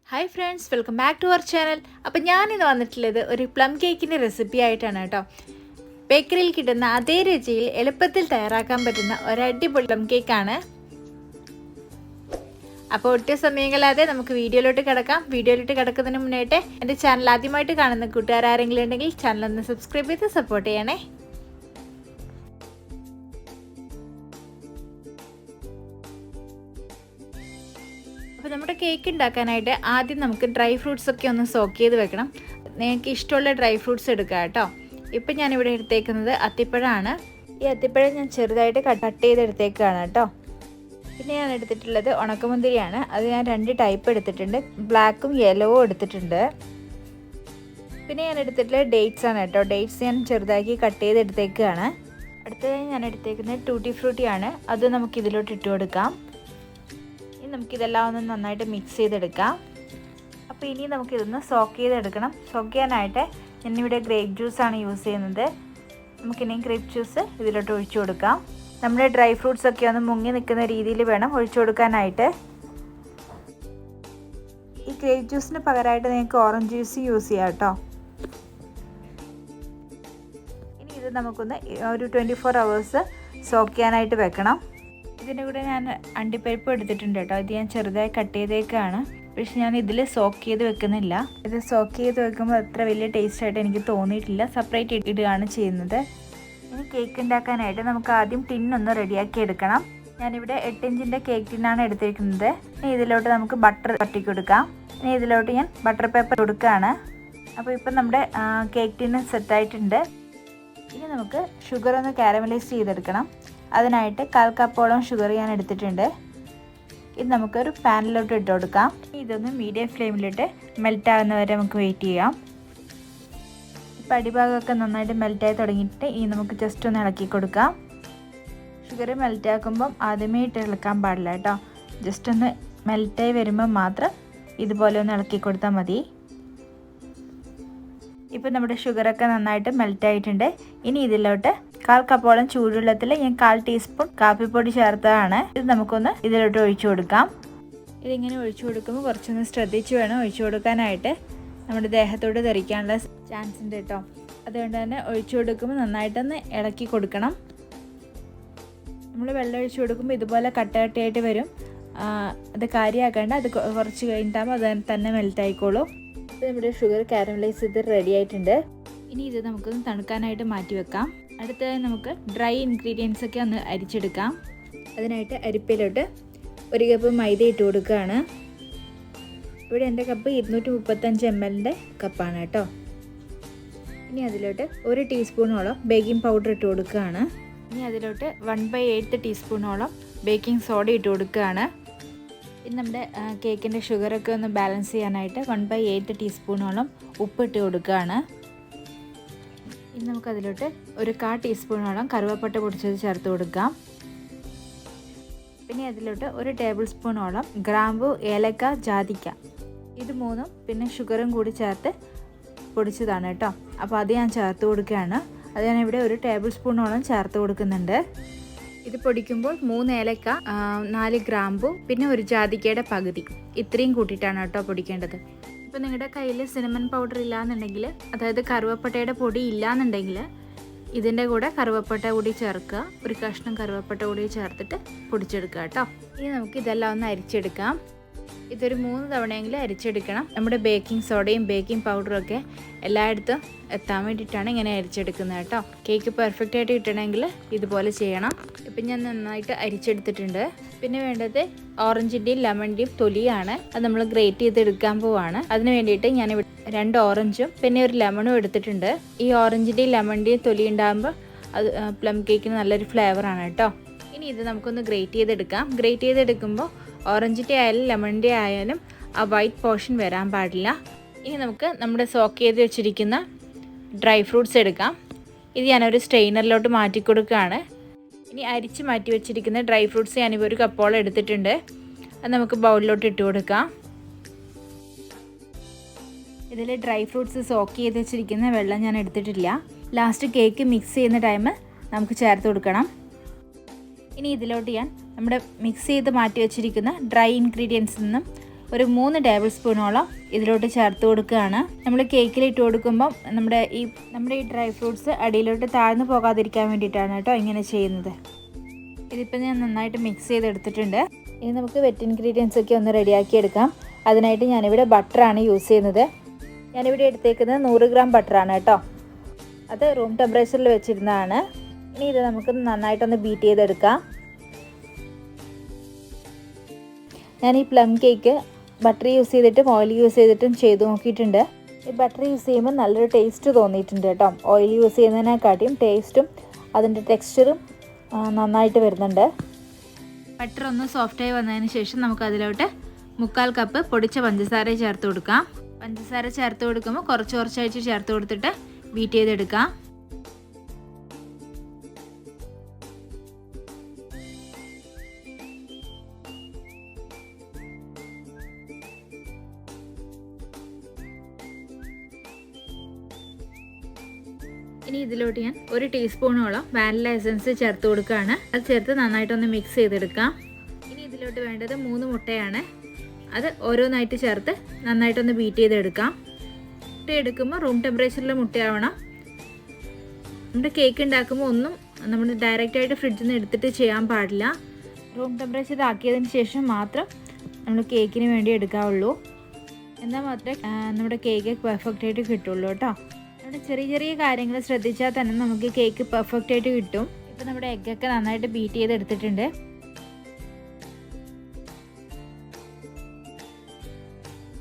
Hi friends, welcome back to our channel. അപ്പോൾ ഞാനിന്ന് വന്നിട്ടുള്ളത് ഒരു പ്ലം കേക്കിൻ്റെ റെസിപ്പി ആയിട്ടാണ് കേട്ടോ. ബേക്കറിയിൽ കിട്ടുന്ന അതേ രുചിയിൽ എളുപ്പത്തിൽ തയ്യാറാക്കാൻ പറ്റുന്ന ഒരു അടിപൊളി പ്ലം കേക്കാണ്. അപ്പോൾ ഒറ്റ സമയങ്ങളാതെ നമുക്ക് വീഡിയോയിലോട്ട് കിടക്കുന്നതിന് മുന്നേറ്റെ എൻ്റെ ചാനൽ ആദ്യമായിട്ട് കാണുന്ന കൂട്ടുകാരെങ്കിലും ഉണ്ടെങ്കിൽ ചാനലൊന്ന് സബ്സ്ക്രൈബ് ചെയ്ത് സപ്പോർട്ട് ചെയ്യണേ. അപ്പോൾ നമ്മുടെ കേക്ക് ഉണ്ടാക്കാനായിട്ട് ആദ്യം നമുക്ക് ഡ്രൈ ഫ്രൂട്ട്സ് ഒക്കെ ഒന്ന് സോക്ക് ചെയ്ത് വെക്കണം. നിങ്ങൾക്ക് ഇഷ്ടമുള്ള ഡ്രൈ ഫ്രൂട്ട്സ് എടുക്കുക കേട്ടോ. ഇപ്പം ഞാനിവിടെ എടുത്തേക്കുന്നത് അത്തിപ്പഴമാണ്. ഈ അത്തിപ്പഴം ഞാൻ ചെറുതായിട്ട് കട്ട് ചെയ്തെടുത്തേക്കാണ് കേട്ടോ. പിന്നെ ഞാൻ എടുത്തിട്ടുള്ളത് ഉണക്കമുന്തിരിയാണ്. അത് ഞാൻ 2 ടൈപ്പ് എടുത്തിട്ടുണ്ട്, ബ്ലാക്കും യെല്ലോവും എടുത്തിട്ടുണ്ട്. പിന്നെ ഞാൻ എടുത്തിട്ടുള്ളത് ഡേറ്റ്സ് ആണ് കേട്ടോ. ഡേറ്റ്സ് ഞാൻ ചെറുതാക്കി കട്ട് ചെയ്തെടുത്തേക്കാണ്. അടുത്തതായി ഞാൻ എടുത്തേക്കുന്നത് ടൂട്ടി ഫ്രൂട്ടിയാണ്. അത് നമുക്ക് ഇതിലോട്ട് ഇട്ട് കൊടുക്കാം. നമുക്കിതെല്ലാം ഒന്ന് നന്നായിട്ട് മിക്സ് ചെയ്തെടുക്കാം. അപ്പോൾ ഇനി നമുക്കിതൊന്ന് സോക്ക് ചെയ്തെടുക്കണം. സോക്ക് ചെയ്യാനായിട്ട് ഞാനിവിടെ ഗ്രേപ്പ് ജ്യൂസാണ് യൂസ് ചെയ്യുന്നത്. നമുക്കിനി ഗ്രേപ്പ് ജ്യൂസ് ഇതിലോട്ട് ഒഴിച്ചു കൊടുക്കാം. നമ്മുടെ ഡ്രൈ ഫ്രൂട്ട്സ് ഒക്കെ ഒന്ന് മുങ്ങി നിൽക്കുന്ന രീതിയിൽ വേണം ഒഴിച്ചു കൊടുക്കാനായിട്ട്. ഈ ഗ്രേപ്പ് ജ്യൂസിന് പകരമായിട്ട് നിങ്ങൾക്ക് ഓറഞ്ച് ജ്യൂസ് യൂസ് ചെയ്യാം കേട്ടോ. ഇനി ഇത് നമുക്കൊന്ന് ഒരു 24 hours സോക്ക് ചെയ്യാനായിട്ട് വെക്കണം. ഇതിൻ്റെ കൂടെ ഞാൻ അണ്ടിപ്പരിപ്പ് എടുത്തിട്ടുണ്ട് കേട്ടോ. ഇത് ഞാൻ ചെറുതായി കട്ട് ചെയ്തേക്കാണ്. പക്ഷെ ഞാൻ ഇതിൽ സോക്ക് ചെയ്ത് വെക്കുന്നില്ല. ഇത് സോക്ക് ചെയ്ത് വെക്കുമ്പോൾ അത്ര വലിയ ടേസ്റ്റായിട്ട് എനിക്ക് തോന്നിയിട്ടില്ല. സെപ്പറേറ്റ് ഇടുകയാണ് ചെയ്യുന്നത്. ഇനി കേക്ക് ഉണ്ടാക്കാനായിട്ട് നമുക്ക് ആദ്യം ടിന്നൊന്ന് റെഡിയാക്കി എടുക്കണം. ഞാനിവിടെ 8 ഇഞ്ചിൻ്റെ കേക്ക് ടിന്നാണ് എടുത്തിരിക്കുന്നത്. ഇനി ഇതിലോട്ട് നമുക്ക് ബട്ടർ തട്ടി കൊടുക്കാം. ഇനി ഇതിലോട്ട് ഞാൻ ബട്ടർ പേപ്പർ കൊടുക്കുകയാണ്. അപ്പോൾ ഇപ്പം നമ്മുടെ കേക്ക് ടിന്ന് സെറ്റായിട്ടുണ്ട്. ഇനി നമുക്ക് ഷുഗർ ഒന്ന് കാരമലൈസ് ചെയ്തെടുക്കണം. അതിനായിട്ട് 1/4 കപ്പോളം ഷുഗർ ഞാൻ എടുത്തിട്ടുണ്ട്. ഇത് നമുക്കൊരു പാനിലോട്ട് ഇട്ട് കൊടുക്കാം. ഇതൊന്ന് മീഡിയം ഫ്ലെയിമിലിട്ട് മെൽറ്റ് ആകുന്നവരെ നമുക്ക് വെയിറ്റ് ചെയ്യാം. ഇപ്പം അടിഭാഗമൊക്കെ നന്നായിട്ട് മെൽറ്റായി തുടങ്ങിയിട്ട് ഇനി നമുക്ക് ജസ്റ്റ് ഒന്ന് ഇളക്കി കൊടുക്കാം. ഷുഗർ മെൽറ്റ് ആക്കുമ്പം ആദ്യമേ ഇട്ട് ഇളക്കാൻ പാടില്ല കേട്ടോ. ജസ്റ്റ് ഒന്ന് മെൽറ്റായി വരുമ്പോൾ മാത്രം ഇതുപോലെ ഒന്ന് ഇളക്കി കൊടുത്താൽ മതി. ഇപ്പം നമ്മുടെ ഷുഗറൊക്കെ നന്നായിട്ട് മെൽറ്റായിട്ടുണ്ട്. ഇനി ഇതിലോട്ട് 1/4 കപ്പോളം ചൂടുവെള്ളത്തിൽ ഞാൻ 1/4 ടീസ്പൂൺ കാപ്പിപ്പൊടി ചേർത്തതാണ്. ഇത് നമുക്കൊന്ന് ഇതിലോട്ട് ഒഴിച്ചു കൊടുക്കാം. ഇതിങ്ങനെ ഒഴിച്ചു കൊടുക്കുമ്പോൾ കുറച്ചൊന്ന് ശ്രദ്ധിച്ച് വേണം ഒഴിച്ചു കൊടുക്കാനായിട്ട്. നമ്മുടെ ദേഹത്തോട് തെറിക്കാനുള്ള ചാൻസ് ഉണ്ട് കേട്ടോ. അതുകൊണ്ട് തന്നെ ഒഴിച്ചു കൊടുക്കുമ്പോൾ നന്നായിട്ടൊന്ന് ഇളക്കി കൊടുക്കണം. നമ്മൾ വെള്ളം ഒഴിച്ചു കൊടുക്കുമ്പോൾ ഇതുപോലെ കട്ടയായിട്ട് വരും. അത് കാര്യമാക്കേണ്ട. അത് കുറച്ച് കഴിഞ്ഞിട്ടാകുമ്പോൾ അത് തന്നെ മെൽറ്റായിക്കോളും. ഇപ്പോൾ നമ്മുടെ ഷുഗർ കാരമലൈസ് ചെയ്ത് റെഡി ആയിട്ടുണ്ട്. ഇനി ഇത് നമുക്കൊന്ന് തണുക്കാനായിട്ട് മാറ്റി വെക്കാം. അടുത്തതായി നമുക്ക് ഡ്രൈ ഇൻഗ്രീഡിയൻസ് ഒക്കെ ഒന്ന് അരിച്ചെടുക്കാം. അതിനായിട്ട് അരിപ്പയിലോട്ട് 1 കപ്പ് മൈദ ഇട്ട് കൊടുക്കുകയാണ്. ഇവിടെ എൻ്റെ കപ്പ് 235 ml കപ്പാണ് കേട്ടോ. ഇനി അതിലോട്ട് 1 ടീസ്പൂണോളം ബേക്കിംഗ് പൗഡർ ഇട്ട് കൊടുക്കുകയാണ്. ഇനി അതിലോട്ട് 1/8 ടീസ്പൂണോളം ബേക്കിംഗ് സോഡ ഇട്ട് കൊടുക്കുകയാണ്. ഇനി നമ്മുടെ കേക്കിൻ്റെ ഷുഗറൊക്കെ ഒന്ന് ബാലൻസ് ചെയ്യാനായിട്ട് 1/8 ടീസ്പൂണോളം ഉപ്പിട്ട് കൊടുക്കുകയാണ്. ഇനി നമുക്കതിലോട്ട് 1/4 ടീസ്പൂണോളം കറുവപ്പട്ട പൊടിച്ചത് ചേർത്ത് കൊടുക്കാം. പിന്നെ അതിലോട്ട് 1 ടേബിൾ സ്പൂണോളം ഗ്രാമ്പു, ഏലക്ക, ജാതിക്ക, ഇത് 3ഉം പിന്നെ ഷുഗറും കൂടി ചേർത്ത് പൊടിച്ചതാണ് കേട്ടോ. അപ്പോൾ അത് ഞാൻ ചേർത്ത് കൊടുക്കുകയാണ്. അത് ഞാനിവിടെ 1 ടേബിൾ സ്പൂണോളം ചേർത്ത് കൊടുക്കുന്നുണ്ട്. ഇത് പൊടിക്കുമ്പോൾ 3 ഏലക്ക, 4 ഗ്രാമ്പു, പിന്നെ 1 ജാതിക്കയുടെ പകുതി, ഇത്രയും കൂട്ടിയിട്ടാണ് കേട്ടോ പൊടിക്കേണ്ടത്. ഇപ്പോൾ നിങ്ങളുടെ കയ്യിൽ സിനമൺ പൗഡർ ഇല്ലയെന്നുണ്ടെങ്കിൽ, അതായത് കറുവപ്പട്ടയുടെ പൊടി ഇല്ലയെന്നുണ്ടെങ്കിൽ ഇതിൻ്റെ കൂടെ കറുവപ്പട്ട കൂടി ചേർക്കുക. 1 കഷ്ണം കറുവപ്പട്ട കൂടി ചേർത്തിട്ട് പൊടിച്ചെടുക്കുക കേട്ടോ. ഇനി നമുക്ക് ഇതെല്ലാം ഒന്ന് അരിച്ചെടുക്കാം. ഇതൊരു 3 തവണയെങ്കിലും അരിച്ചെടുക്കണം. നമ്മുടെ ബേക്കിംഗ് സോഡയും ബേക്കിംഗ് പൗഡറും ഒക്കെ എല്ലായിടത്തും എത്താൻ വേണ്ടിയിട്ടാണ് ഇങ്ങനെ അരിച്ചെടുക്കുന്നത് കേട്ടോ. കേക്ക് പെർഫെക്റ്റ് ആയിട്ട് കിട്ടണമെങ്കിൽ ഇതുപോലെ ചെയ്യണം. ഇപ്പം ഞാൻ നന്നായിട്ട് അരിച്ചെടുത്തിട്ടുണ്ട്. പിന്നെ വേണ്ടത് ഓറഞ്ചിൻ്റെയും ലെമണിൻ്റെയും തൊലിയാണ്. അത് നമ്മൾ ഗ്രേറ്റ് ചെയ്തെടുക്കാൻ പോവാണ്. അതിന് വേണ്ടിയിട്ട് ഞാൻ 2 ഓറഞ്ചും പിന്നെ 1 ലെമണും എടുത്തിട്ടുണ്ട്. ഈ ഓറഞ്ചിൻ്റെയും ലെമണിൻ്റെയും തൊലി ഉണ്ടാകുമ്പോൾ അത് പ്ലം കേക്കിന് നല്ലൊരു ഫ്ലേവറാണ് കേട്ടോ. ഇനി ഇത് നമുക്കൊന്ന് ഗ്രേറ്റ് ചെയ്തെടുക്കാം. ഗ്രേറ്റ് ചെയ്തെടുക്കുമ്പോൾ ഓറഞ്ചിൻ്റെ ആയാലും ലെമണിൻ്റെ ആയാലും ആ വൈറ്റ് പോർഷൻ വരാൻ പാടില്ല. ഇനി നമുക്ക് നമ്മുടെ സോക്ക് ചെയ്ത് വെച്ചിരിക്കുന്ന ഡ്രൈ ഫ്രൂട്ട്സ് എടുക്കാം. ഇത് ഞാനൊരു സ്ട്രെയിനറിലോട്ട് മാറ്റി കൊടുക്കുകയാണ്. ഇനി അരിച്ച് മാറ്റി വെച്ചിരിക്കുന്ന ഡ്രൈ ഫ്രൂട്ട്സ് ഞാനിപ്പോൾ 1 കപ്പോളം എടുത്തിട്ടുണ്ട്. അത് നമുക്ക് ബൗളിലോട്ട് ഇട്ട് കൊടുക്കാം. ഇതിൽ ഡ്രൈ ഫ്രൂട്ട്സ് സോക്ക് ചെയ്ത് വെച്ചിരിക്കുന്ന വെള്ളം ഞാൻ എടുത്തിട്ടില്ല. ലാസ്റ്റ് കേക്ക് മിക്സ് ചെയ്യുന്ന ടൈം നമുക്ക് ചേർത്ത് കൊടുക്കണം. ഇനി ഇതിലോട്ട് ഞാൻ നമ്മുടെ മിക്സ് ചെയ്ത് മാറ്റി വെച്ചിരിക്കുന്ന ഡ്രൈ ഇൻഗ്രീഡിയൻസിൽ നിന്നും ഒരു 3 ടേബിൾ സ്പൂണോളം ഇതിലോട്ട് ചേർത്ത് കൊടുക്കുകയാണ്. നമ്മൾ കേക്കിൽ ഇട്ട് കൊടുക്കുമ്പം നമ്മുടെ ഈ ഡ്രൈ ഫ്രൂട്ട്സ് അടിയിലോട്ട് താഴ്ന്നു പോകാതിരിക്കാൻ വേണ്ടിയിട്ടാണ് കേട്ടോ ഇങ്ങനെ ചെയ്യുന്നത്. ഇതിപ്പോൾ ഞാൻ നന്നായിട്ട് മിക്സ് ചെയ്തെടുത്തിട്ടുണ്ട്. ഇനി നമുക്ക് വെറ്റ് ഇൻഗ്രീഡിയൻസ് ഒക്കെ ഒന്ന് റെഡിയാക്കി എടുക്കാം. അതിനായിട്ട് ഞാനിവിടെ ബട്ടറാണ് യൂസ് ചെയ്യുന്നത്. ഞാനിവിടെ എടുത്തേക്കുന്നത് 100 ഗ്രാം ബട്ടറാണ് കേട്ടോ. അത് റൂം ടെമ്പറേച്ചറിൽ വെച്ചിരുന്നതാണ്. ഇനി ഇത് നമുക്ക് നന്നായിട്ടൊന്ന് ബീറ്റ് ചെയ്തെടുക്കാം. ഞാൻ ഈ പ്ലം കേക്ക് ബട്ടർ യൂസ് ചെയ്തിട്ടും ഓയിൽ യൂസ് ചെയ്തിട്ടും ചെയ്ത് നോക്കിയിട്ടുണ്ട്. ഈ ബട്ടർ യൂസ് ചെയ്യുമ്പോൾ നല്ലൊരു ടേസ്റ്റ് തോന്നിയിട്ടുണ്ട് കേട്ടോ. ഓയിൽ യൂസ് ചെയ്യുന്നതിനെക്കാട്ടിയും ടേസ്റ്റും അതിൻ്റെ ടെക്സ്ചറും നന്നായിട്ട് വരുന്നുണ്ട്. ബട്ടർ ഒന്ന് സോഫ്റ്റായി വന്നതിന് ശേഷം നമുക്ക് അതിലോട്ട് 3/4 കപ്പ് പൊടിച്ച പഞ്ചസാര ചേർത്ത് കൊടുക്കാം. പഞ്ചസാര ചേർത്ത് കൊടുക്കുമ്പോൾ കുറച്ചായിട്ട് ചേർത്ത് കൊടുത്തിട്ട് ബീറ്റ് ചെയ്തെടുക്കാം. ഇനി ഇതിലോട്ട് ഞാൻ 1 ടീസ്പൂണോളം വാനില എസൻസ് ചേർത്ത് കൊടുക്കുകയാണ്. അത് ചേർത്ത് നന്നായിട്ടൊന്ന് മിക്സ് ചെയ്തെടുക്കാം. ഇനി ഇതിലോട്ട് വേണ്ടത് 3 മുട്ടയാണ്. അത് ഓരോന്നായിട്ട് ചേർത്ത് നന്നായിട്ടൊന്ന് ബീറ്റ് ചെയ്തെടുക്കാം. മുട്ട എടുക്കുമ്പോൾ റൂം ടെമ്പറേച്ചറിൽ മുട്ടയാവണം. നമ്മുടെ കേക്ക് ഉണ്ടാക്കുമ്പോൾ ഒന്നും നമ്മൾ ഡയറക്റ്റായിട്ട് ഫ്രിഡ്ജിൽ നിന്ന് എടുത്തിട്ട് ചെയ്യാൻ പാടില്ല. റൂം ടെമ്പറേച്ചർ ആക്കിയതിന് ശേഷം മാത്രം നമ്മൾ കേക്കിന് വേണ്ടി എടുക്കാവുള്ളൂ. എന്നാൽ മാത്രമേ നമ്മുടെ കേക്ക് പെർഫെക്റ്റായിട്ട് കിട്ടുള്ളൂ കേട്ടോ. നമ്മുടെ ചെറിയ കാര്യങ്ങൾ ശ്രദ്ധിച്ചാൽ തന്നെ നമുക്ക് കേക്ക് പെർഫെക്റ്റായിട്ട് കിട്ടും. ഇപ്പോൾ നമ്മുടെ എഗ്ഗൊക്കെ നന്നായിട്ട് ബീറ്റ് ചെയ്തെടുത്തിട്ടുണ്ട്.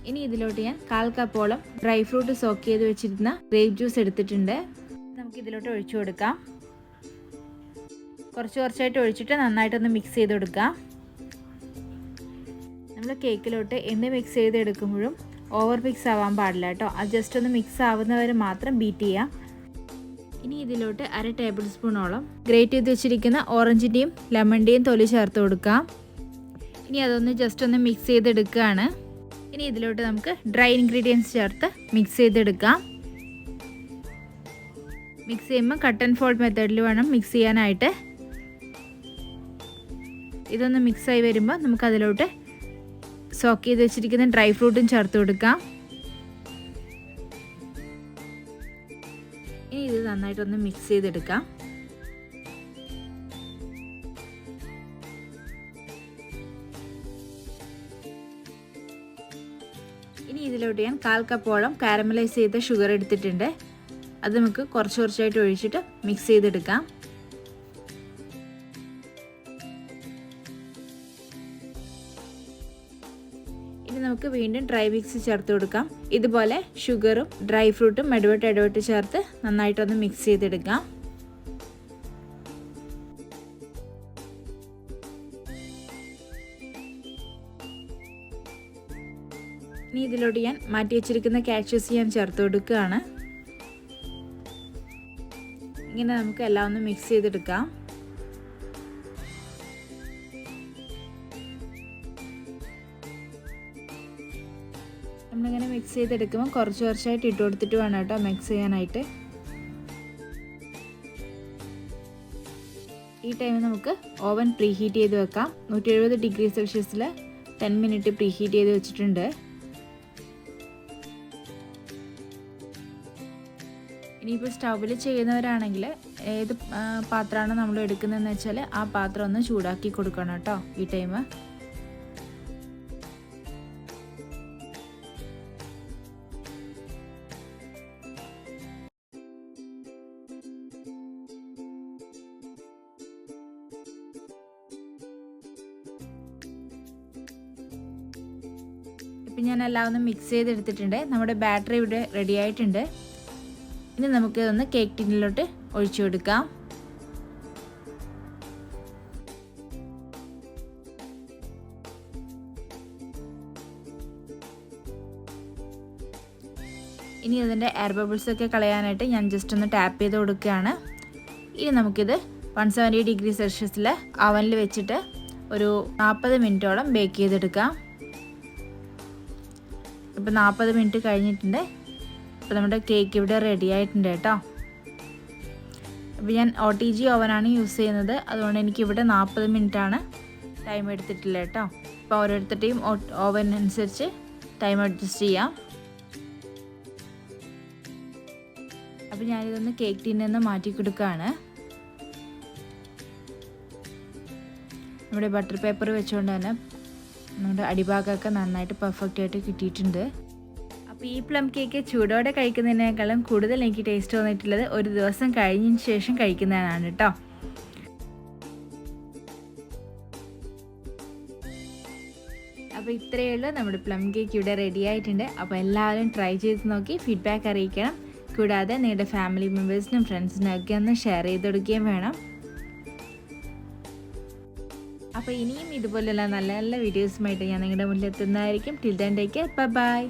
ഇനി ഇതിലോട്ട് ഞാൻ 1/4 കപ്പോളം ഡ്രൈ ഫ്രൂട്ട് സോക്ക് ചെയ്ത് വെച്ചിരുന്ന ഗ്രേപ്പ് ജ്യൂസ് എടുത്തിട്ടുണ്ട്. നമുക്ക് ഇതിലോട്ട് ഒഴിച്ചു കൊടുക്കാം. കുറച്ചായിട്ട് ഒഴിച്ചിട്ട് നന്നായിട്ടൊന്ന് മിക്സ് ചെയ്ത് കൊടുക്കാം. നമ്മൾ കേക്കിലോട്ട് എന്ത് മിക്സ് ചെയ്തെടുക്കുമ്പോഴും ഓവർ മിക്സ് ആവാൻ പാടില്ല കേട്ടോ. അത് ജസ്റ്റ് ഒന്ന് മിക്സ് ആവുന്നവരെ മാത്രം ബീറ്റ് ചെയ്യാം. ഇനി ഇതിലോട്ട് 1/2 ടേബിൾ സ്പൂണോളം ഗ്രേറ്റ് ചെയ്ത് വെച്ചിരിക്കുന്ന ഓറഞ്ചിൻ്റെയും ലെമണിൻ്റെയും തൊലി ചേർത്ത് കൊടുക്കാം. ഇനി അതൊന്ന് ജസ്റ്റ് ഒന്ന് മിക്സ് ചെയ്തെടുക്കുകയാണ്. ഇനി ഇതിലോട്ട് നമുക്ക് ഡ്രൈ ഇൻഗ്രീഡിയൻസ് ചേർത്ത് മിക്സ് ചെയ്തെടുക്കാം. മിക്സ് ചെയ്യുമ്പോൾ കട്ട് ആൻഡ് ഫോൾഡ് മെത്തേഡിൽ വേണം മിക്സ് ചെയ്യാനായിട്ട്. ഇതൊന്ന് മിക്സായി വരുമ്പോൾ നമുക്കതിലോട്ട് സോക്ക് ചെയ്ത് വെച്ചിരിക്കുന്ന ഡ്രൈ ഫ്രൂട്ടും ചേർത്ത് കൊടുക്കാം. ഇനി ഇത് നന്നായിട്ടൊന്ന് മിക്സ് ചെയ്തെടുക്കാം. ഇനി ഇതിലോട്ട് ഞാൻ 1/4 കപ്പോളം കാരമലൈസ് ചെയ്ത ഷുഗർ എടുത്തിട്ടുണ്ട്. അത് നമുക്ക് കുറച്ചായിട്ട് ഒഴിച്ചിട്ട് മിക്സ് ചെയ്തെടുക്കാം. ഇനി നമുക്ക് വീണ്ടും ഡ്രൈ മിക്സ് ചേർത്ത് കൊടുക്കാം. ഇതുപോലെ ഷുഗറും ഡ്രൈ ഫ്രൂട്ടും ഇടവിട്ട് ചേർത്ത് നന്നായിട്ടൊന്ന് മിക്സ് ചെയ്തെടുക്കാം. ഇനി ഇതിലോട്ട് ഞാൻ മാറ്റി വെച്ചിരിക്കുന്ന കാഷ്യൂസ് ഞാൻ ചേർത്ത് കൊടുക്കുകയാണ്. ഇങ്ങനെ നമുക്ക് എല്ലാം ഒന്ന് മിക്സ് ചെയ്തെടുക്കാം. നമ്മളിങ്ങനെ മിക്സ് ചെയ്തെടുക്കുമ്പോൾ കുറച്ചായിട്ട് ഇട്ട് കൊടുത്തിട്ട് വേണം കേട്ടോ മിക്സ് ചെയ്യാനായിട്ട്. ഈ ടൈമിൽ നമുക്ക് ഓവൻ പ്രീ ഹീറ്റ് ചെയ്ത് വെക്കാം. 170 ഡിഗ്രി സെൽഷ്യസിൽ 10 മിനിറ്റ് പ്രീ ഹീറ്റ് ചെയ്ത് വെച്ചിട്ടുണ്ട്. ഇനിയിപ്പോൾ സ്റ്റൗവിൽ ചെയ്യുന്നവരാണെങ്കിൽ ഏത് പാത്രമാണ് നമ്മൾ എടുക്കുന്നതെന്ന് വെച്ചാൽ ആ പാത്രം ഒന്ന് ചൂടാക്കി കൊടുക്കണം കേട്ടോ ഈ ടൈം. ഇപ്പം ഞാൻ എല്ലാം ഒന്ന് മിക്സ് ചെയ്തെടുത്തിട്ടുണ്ട്. നമ്മുടെ ബാറ്ററി ഇവിടെ റെഡി ആയിട്ടുണ്ട്. ഇനി നമുക്ക് ഇതൊന്ന് കേക്ക് ടിന്നിലോട്ട് ഒഴിച്ചു കൊടുക്കാം. ഇനി അതിൻ്റെ എയർ ബബിൾസ് ഒക്കെ കളയാനായിട്ട് ഞാൻ ജസ്റ്റ് ഒന്ന് ടാപ്പ് ചെയ്ത് കൊടുക്കുകയാണ്. ഇനി നമുക്കിത് 170 ഡിഗ്രി സെൽഷ്യസിൽ അവനിൽ വെച്ചിട്ട് ഒരു 40 മിനിറ്റോളം ബേക്ക് ചെയ്തെടുക്കാം. ഇപ്പോൾ 40 മിനിറ്റ് കഴിഞ്ഞിട്ടുണ്ട്. അപ്പോൾ നമ്മുടെ കേക്ക് ഇവിടെ റെഡി ആയിട്ടുണ്ട് കേട്ടോ. അപ്പോൾ ഞാൻ OTG ഓവനാണ് യൂസ് ചെയ്യുന്നത്. അതുകൊണ്ട് എനിക്കിവിടെ 40 മിനിറ്റാണ് ടൈം എടുത്തിട്ടില്ല കേട്ടോ. ഇപ്പോൾ ഓരോരുത്തരുടെയും ഓവൻ അനുസരിച്ച് ടൈം അഡ്ജസ്റ്റ് ചെയ്യാം. അപ്പോൾ ഞാനിതൊന്ന് കേക്ക് ടീനിൽ നിന്ന് മാറ്റി കൊടുക്കുകയാണ്. നമ്മുടെ ബട്ടർ പേപ്പർ വെച്ചുകൊണ്ട് തന്നെ നമ്മുടെ അടിഭാഗമൊക്കെ നന്നായിട്ട് പെർഫെക്റ്റ് ആയിട്ട് കിട്ടിയിട്ടുണ്ട്. അപ്പോൾ ഈ പ്ലം കേക്ക് ചൂടോടെ കഴിക്കുന്നതിനേക്കാളും കൂടുതൽ എനിക്ക് ടേസ്റ്റ് തോന്നിയിട്ടുള്ളത് ഒരു ദിവസം കഴിഞ്ഞതിന് ശേഷം കഴിക്കുന്നതാണ് കേട്ടോ. അപ്പോൾ ഇത്രയേ ഉള്ളൂ, നമ്മുടെ പ്ലം കേക്ക് ഇവിടെ റെഡി ആയിട്ടുണ്ട്. അപ്പോൾ എല്ലാവരും ട്രൈ ചെയ്ത് നോക്കി ഫീഡ്ബാക്ക് അറിയിക്കണം. കൂടാതെ നിങ്ങളുടെ ഫാമിലി മെമ്പേഴ്സിനും ഫ്രണ്ട്സിനും ഒക്കെ ഒന്ന് ഷെയർ ചെയ്ത് കൊടുക്കുകയും വേണം. അപ്പോൾ ഇനിയും ഇതുപോലെയുള്ള നല്ല നല്ല വീഡിയോസുമായിട്ട് ഞാൻ നിങ്ങളുടെ മുന്നിൽ എത്തുന്നതായിരിക്കും. Till then take care, by.